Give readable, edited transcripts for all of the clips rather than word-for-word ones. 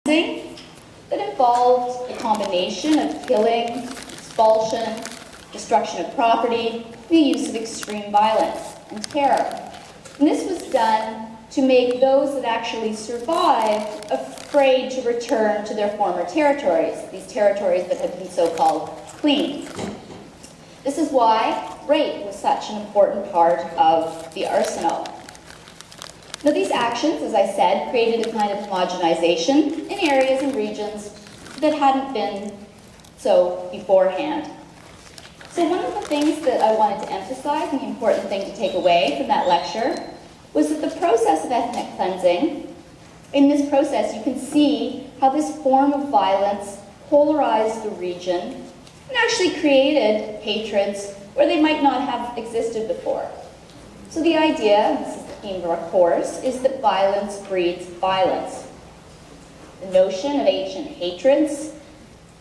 that involved a combination of killing, expulsion, destruction of property, the use of extreme violence and terror. And this was done to make those that actually survived afraid to return to their former territories, these territories that had been so-called clean. This is why rape was such an important part of the arsenal. Now, these actions, as I said, created a kind of homogenization in areas and regions that hadn't been so beforehand. So one of the things that I wanted to emphasize, and the important thing to take away from that lecture, was that the process of ethnic cleansing, in this process you can see how this form of violence polarized the region and actually created hatreds where they might not have existed before. So the idea, and this is the theme of our course, is that violence breeds violence. The notion of ancient hatreds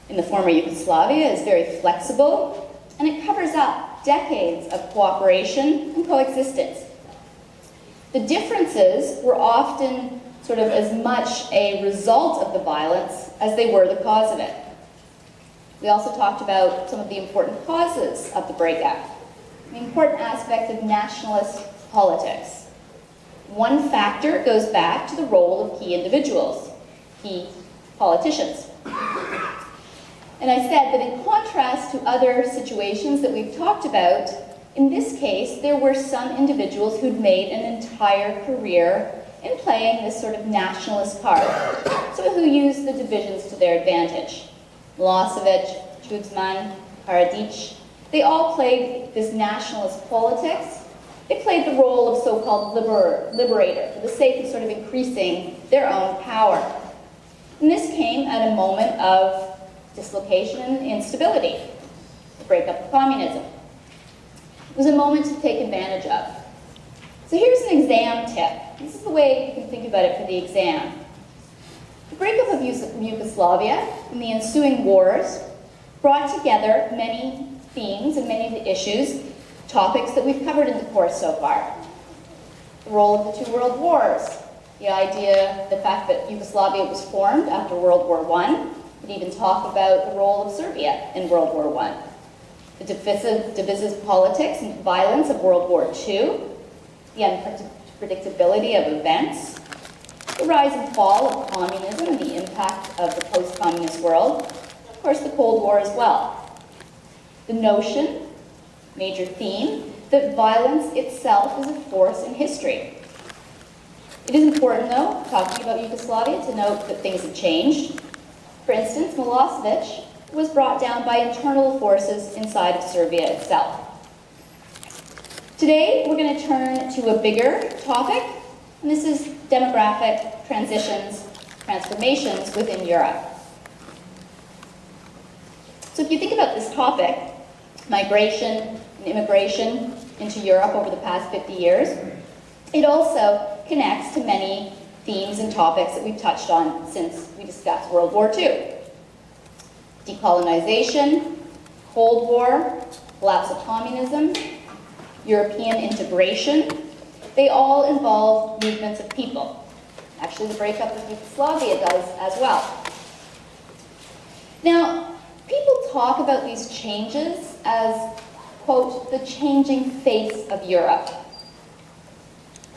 in the former Yugoslavia is very flexible, and it covers up decades of cooperation and coexistence. The differences were often sort of as much a result of the violence as they were the cause of it. We also talked about some of the important causes of the breakup, the important aspect of nationalist politics. One factor goes back to the role of key individuals, key politicians. And I said that in contrast to other situations that we've talked about, in this case, there were some individuals who'd made an entire career in playing this sort of nationalist card, so who used the divisions to their advantage. Milosevic, Tudjman, Karadzic, they all played this nationalist politics. They played the role of so-called liberator for the sake of sort of increasing their own power. And this came at a moment of dislocation and instability, the breakup of communism. It was a moment to take advantage of. So here's an exam tip. This is the way you can think about it for the exam. The breakup of Yugoslavia and the ensuing wars brought together many themes and many of the issues, topics that we've covered in the course so far. The role of the two world wars, the idea, the fact that Yugoslavia was formed after World War I. We'd even talk about the role of Serbia in World War I. The divisive politics and violence of World War II, the unpredictability of events, the rise and fall of communism and the impact of the post-communist world, of course the Cold War as well. The notion, major theme, that violence itself is a force in history. It is important, though, talking about Yugoslavia, to note that things have changed. For instance, Milosevic was brought down by internal forces inside of Serbia itself. Today, we're going to turn to a bigger topic, and this is demographic transitions, transformations within Europe. So if you think about this topic, migration and immigration into Europe over the past 50 years, it also connects to many themes and topics that we've touched on since we discussed World War II. Decolonization, Cold War, collapse of communism, European integration, they all involve movements of people. Actually, the breakup of Yugoslavia does as well. Now, people talk about these changes as, quote, the changing face of Europe.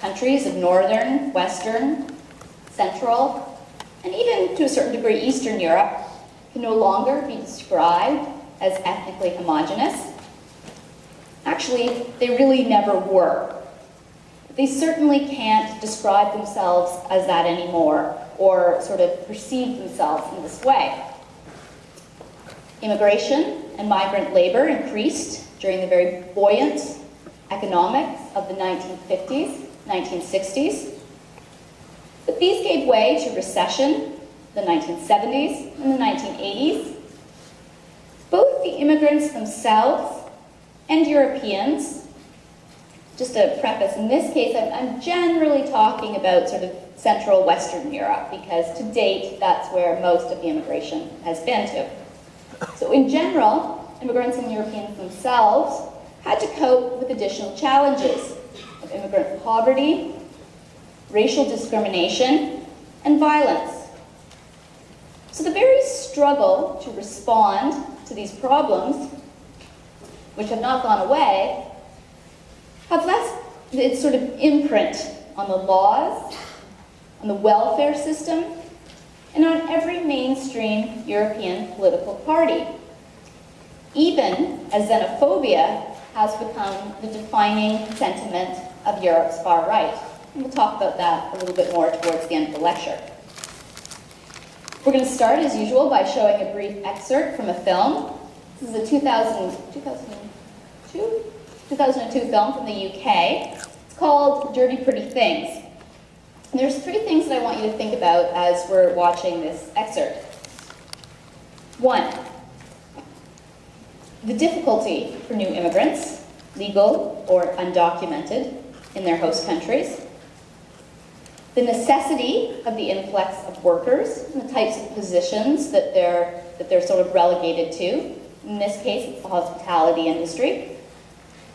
Countries of Northern, Western, Central, and even to a certain degree Eastern Europe can no longer be described as ethnically homogeneous. Actually, they really never were. They certainly can't describe themselves as that anymore, or sort of perceive themselves in this way. Immigration and migrant labor increased during the very buoyant economics of the 1950s, 1960s. But these gave way to recession, the 1970s and the 1980s. Both the immigrants themselves and Europeans, just a preface, in this case I'm generally talking about sort of Central Western Europe, because to date that's where most of the immigration has been to. So in general, immigrants and Europeans themselves had to cope with additional challenges of immigrant poverty, racial discrimination, and violence. So the very struggle to respond to these problems, which have not gone away, have left its sort of imprint on the laws, on the welfare system, and on every mainstream European political party, even as xenophobia has become the defining sentiment of Europe's far right. And we'll talk about that a little bit more towards the end of the lecture. We're going to start, as usual, by showing a brief excerpt from a film. This is a 2002 film from the UK. It's called Dirty Pretty Things. And there's three things that I want you to think about as we're watching this excerpt. One, the difficulty for new immigrants, legal or undocumented, in their host countries. The necessity of the influx of workers and the types of positions that they're sort of relegated to. In this case, it's the hospitality industry.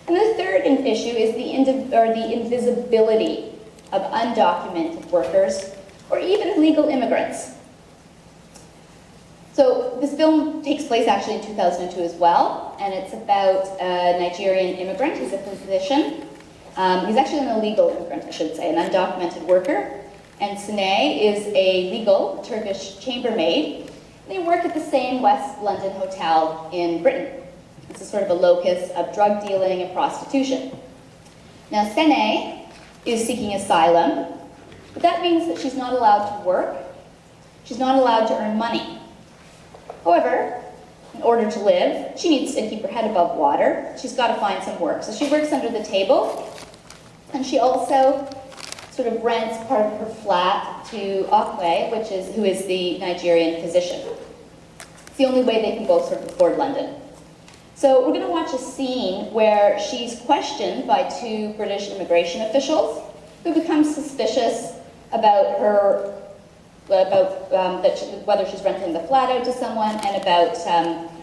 And the third issue is the invisibility of undocumented workers or even legal immigrants. So this film takes place actually in 2002 as well, and it's about a Nigerian immigrant. He's a physician. He's actually an illegal immigrant, I should say, an undocumented worker. And Sine is a legal Turkish chambermaid. They work at the same West London hotel in Britain. This is sort of a locus of drug dealing and prostitution. Now, Sine is seeking asylum, but that means that she's not allowed to work. She's not allowed to earn money. However, in order to live, she needs to keep her head above water. She's got to find some work. So she works under the table, and she also sort of rents part of her flat to Akwe, who is the Nigerian physician. It's the only way they can both sort of afford London. So we're going to watch a scene where she's questioned by two British immigration officials who become suspicious about her, whether she's renting the flat out to someone, and about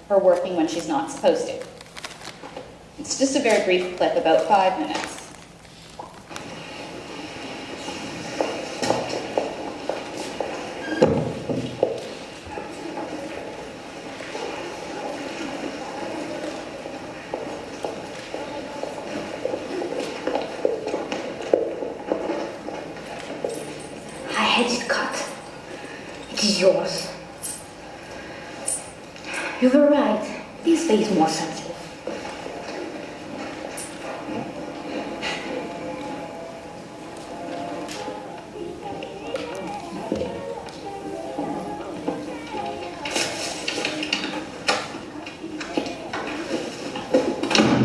her working when she's not supposed to. It's just a very brief clip, about 5 minutes. Yours. You were right. This way is more sensitive.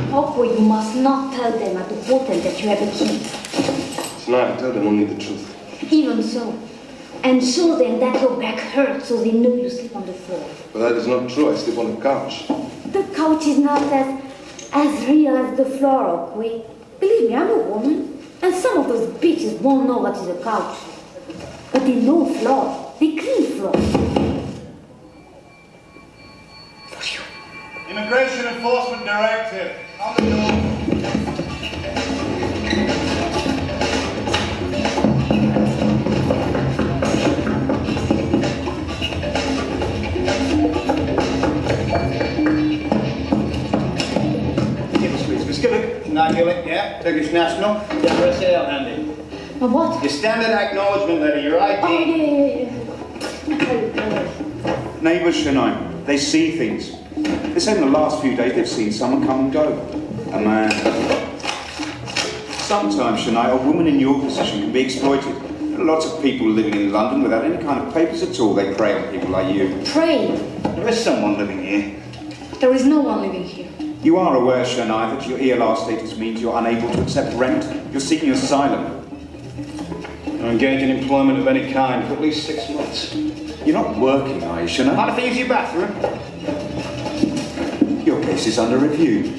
Papa, you must not tell them at the hotel that you have a key. Tonight, I tell them only the truth. Even so. And show them that your back hurts so they know you sleep on the floor. But that is not true. I sleep on the couch. The couch is not as real as the floor, okay? Believe me, I'm a woman. And some of those bitches won't know what is a couch. But they know floor. They clean floor. For you. Immigration Enforcement Directive. On the door. Yeah, Turkish national. Yeah, press L handy. What? Your standard acknowledgement letter, your ID. Oh, yeah. Neighbours, Shania, they see things. They say in the last few days they've seen someone come and go. A man. Sometimes, Shania, a woman in your position can be exploited. There are lots of people living in London without any kind of papers at all. They prey on people like you. Prey? There is someone living here. There is no one living here. You are aware, Shania, that your ELR status means you're unable to accept rent. You're seeking asylum. You're engaged in employment of any kind for at least 6 months. You're not working, are you, Shania? Mind if I use your bathroom? Your case is under review.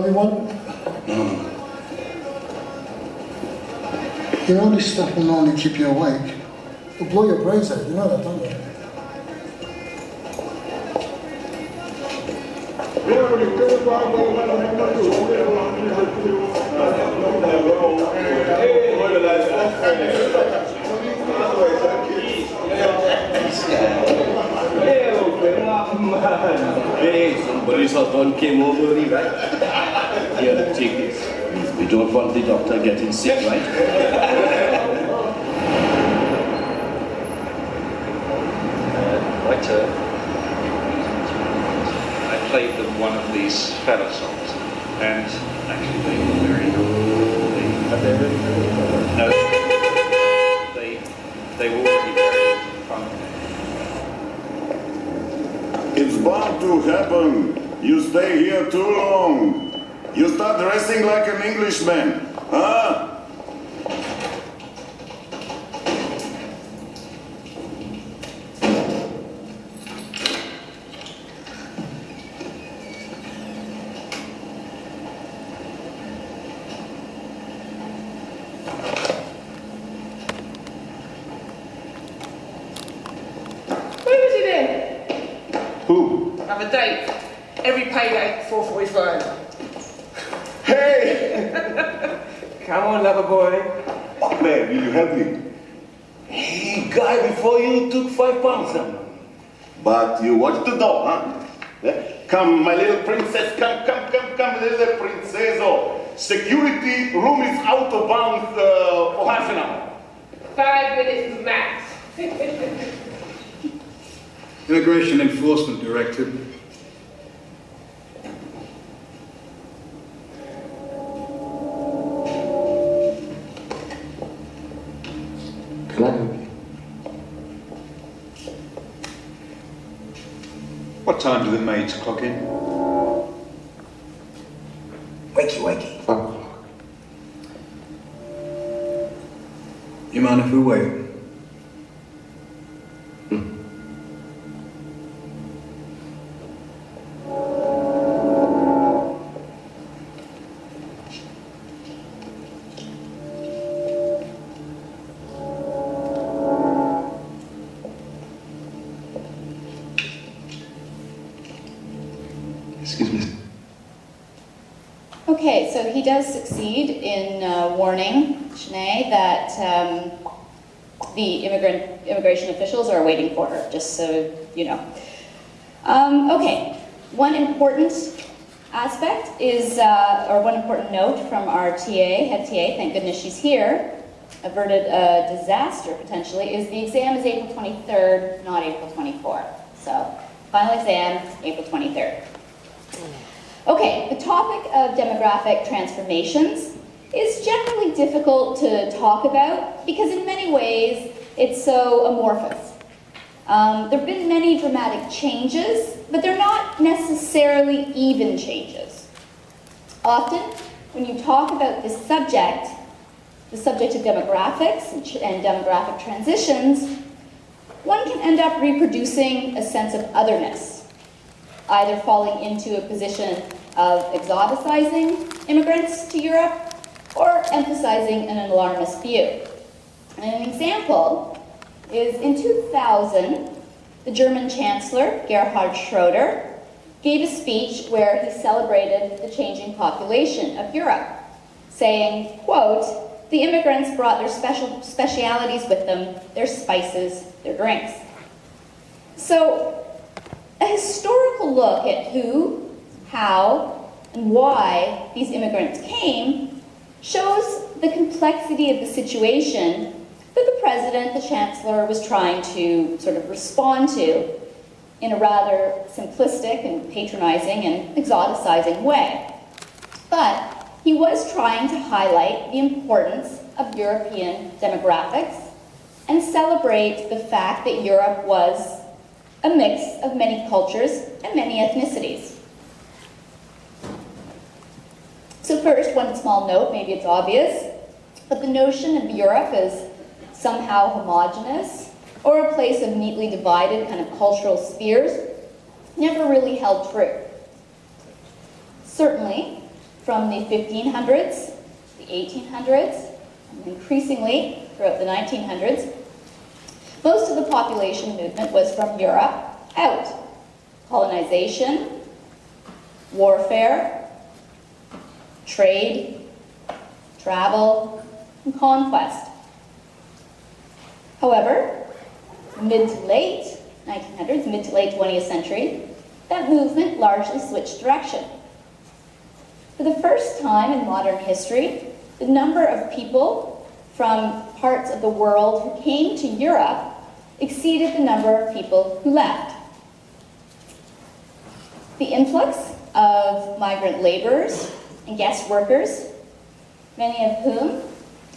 early one? No. You know this stuff will not only keep you awake, it'll blow your brains out. You know that, don't you? Hey, somebody's husband came over early, right? Here, take this. We don't want the doctor getting sick, right? My turn. I played them one of these fella songs, and actually they were very good. No, they were already very fun. It's bound to happen. You stay here too long. You start dressing like an Englishman, huh? Where was he then? Who? Have a date. Every payday, 4:45. Hey! Come on, lover boy. Oh, man, will you help me? Hey, guy, before you took £5, huh? But you watch the door, huh? Yeah? Come, my little princess, come, little princeso. Security room is out of bounds for half an hour. 5 minutes max. Immigration Enforcement Directive. Can I help you? What time do the maids clock in? Wakey. 5 o'clock. You mind if we wait? Excuse me. Okay, so he does succeed in warning Shanae that the immigration officials are waiting for her, just so you know. Okay, one important aspect is, or one important note from our TA, head TA, thank goodness she's here, averted a disaster potentially, is the exam is April 23rd, not April 24th. So, final exam, April 23rd. Okay, the topic of demographic transformations is generally difficult to talk about because in many ways it's so amorphous. There have been many dramatic changes, but they're not necessarily even changes. Often, when you talk about this subject, the subject of demographics and demographic transitions, one can end up reproducing a sense of otherness, either falling into a position of exoticizing immigrants to Europe or emphasizing an alarmist view. And an example is in 2000, the German Chancellor, Gerhard Schroeder, gave a speech where he celebrated the changing population of Europe, saying, quote, "The immigrants brought their specialities with them, their spices, their drinks." So, a historical look at who, how, and why these immigrants came shows the complexity of the situation that the President, the Chancellor, was trying to sort of respond to in a rather simplistic and patronizing and exoticizing way. But he was trying to highlight the importance of European demographics and celebrate the fact that Europe was a mix of many cultures and many ethnicities. So first, one small note, maybe it's obvious, but the notion of Europe as somehow homogenous or a place of neatly divided kind of cultural spheres never really held true. Certainly, from the 1500s, the 1800s, and increasingly throughout the 1900s, most of the population movement was from Europe out. Colonization, warfare, trade, travel, and conquest. However, mid to late 1900s, mid to late 20th century, that movement largely switched direction. For the first time in modern history, the number of people from parts of the world who came to Europe exceeded the number of people who left. The influx of migrant laborers and guest workers, many of whom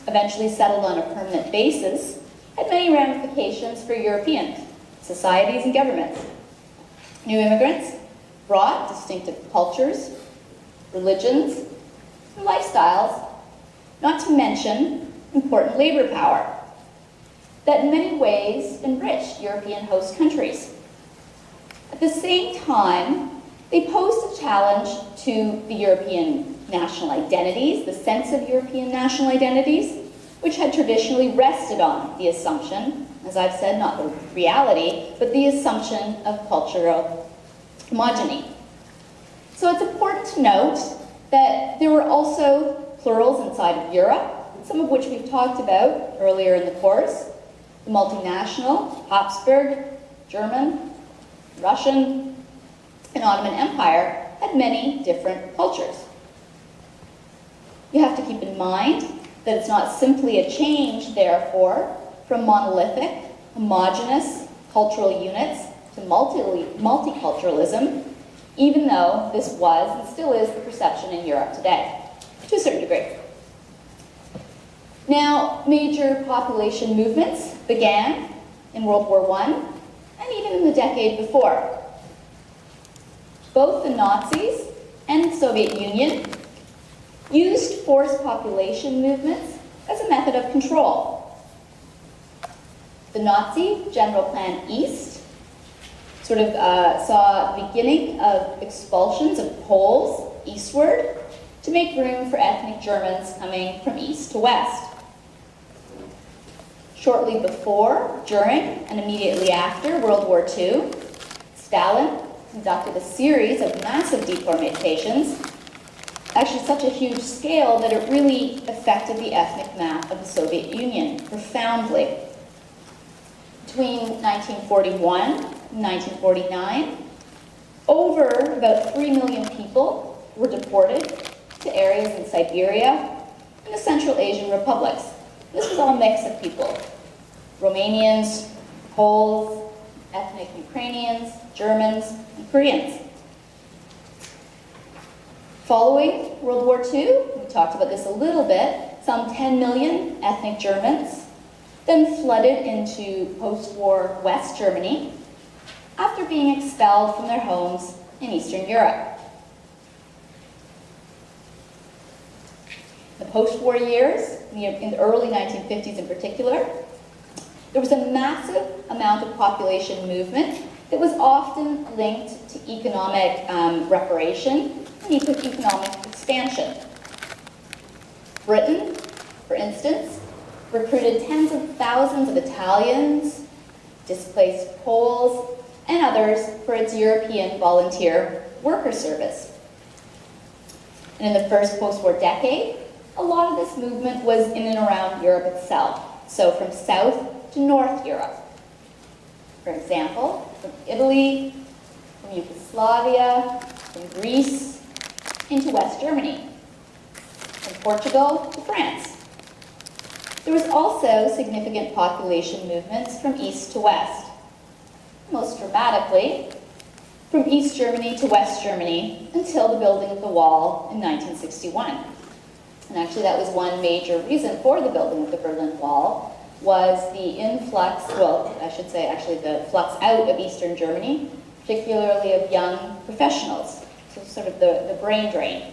eventually settled on a permanent basis, had many ramifications for European societies and governments. New immigrants brought distinctive cultures, religions, and lifestyles, not to mention important labor power, that in many ways enriched European host countries. At the same time, they posed a challenge to the European national identities, the sense of European national identities, which had traditionally rested on the assumption, as I've said, not the reality, but the assumption of cultural homogeny. So it's important to note that there were also plurals inside of Europe, some of which we've talked about earlier in the course. The multinational, Habsburg, German, Russian, and Ottoman Empire had many different cultures. You have to keep in mind that it's not simply a change, therefore, from monolithic, homogeneous cultural units to multiculturalism, even though this was and still is the perception in Europe today, to a certain degree. Now, major population movements began in World War I and even in the decade before. Both the Nazis and the Soviet Union used forced population movements as a method of control. The Nazi General Plan East saw the beginning of expulsions of Poles eastward to make room for ethnic Germans coming from east to west. Shortly before, during, and immediately after World War II, Stalin conducted a series of massive deportations, actually such a huge scale that it really affected the ethnic map of the Soviet Union profoundly. Between 1941 and 1949, over about 3 million people were deported to areas in Siberia and the Central Asian republics. This was all a mix of people: Romanians, Poles, ethnic Ukrainians, Germans, and Koreans. Following World War II, we talked about this a little bit, some 10 million ethnic Germans then flooded into post-war West Germany after being expelled from their homes in Eastern Europe. In the post-war years, in the early 1950s in particular, there was a massive amount of population movement that was often linked to economic reparation and economic expansion. Britain, for instance, recruited tens of thousands of Italians, displaced Poles, and others for its European volunteer worker service. And in the first post-war decade, a lot of this movement was in and around Europe itself, so from South to North Europe. For example, from Italy, from Yugoslavia, from Greece, into West Germany, from Portugal to France. There was also significant population movements from east to west. Most dramatically, from East Germany to West Germany until the building of the wall in 1961. And actually that was one major reason for the building of the Berlin Wall, was the influx, well, I should say actually the flux out of Eastern Germany, particularly of young professionals, so sort of the brain drain.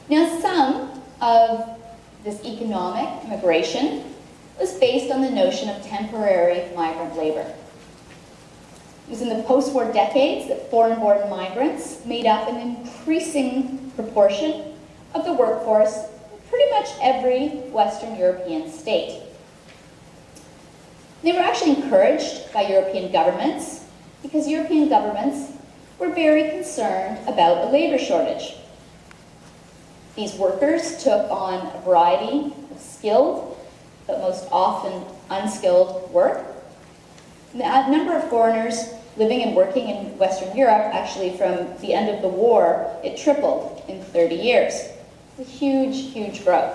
Now some of this economic immigration was based on the notion of temporary migrant labor. It was in the post-war decades that foreign-born migrants made up an increasing proportion of the workforce in pretty much every Western European state. They were actually encouraged by European governments because European governments were very concerned about a labor shortage. These workers took on a variety of skilled, but most often unskilled work. The number of foreigners living and working in Western Europe, actually from the end of the war, it tripled in 30 years. It's a huge, huge growth.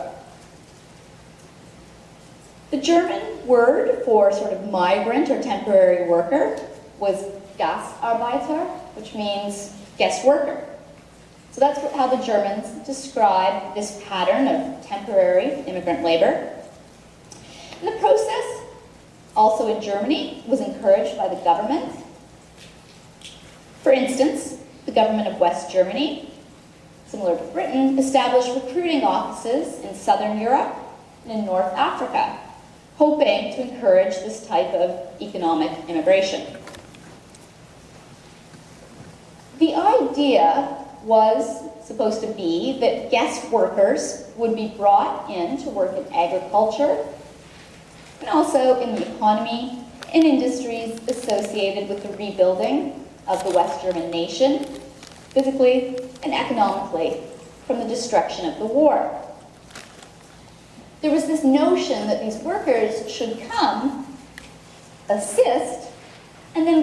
The German word for sort of migrant or temporary worker was Gastarbeiter, which means guest worker. So that's how the Germans describe this pattern of temporary immigrant labor. And the process, also in Germany, was encouraged by the government. For instance, the government of West Germany, similar to Britain, established recruiting offices in Southern Europe and in North Africa, hoping to encourage this type of economic immigration. The idea was supposed to be that guest workers would be brought in to work in agriculture and also in the economy and industries associated with the rebuilding of the West German nation, physically and economically, from the destruction of the war. There was this notion that these workers should come, assist, and then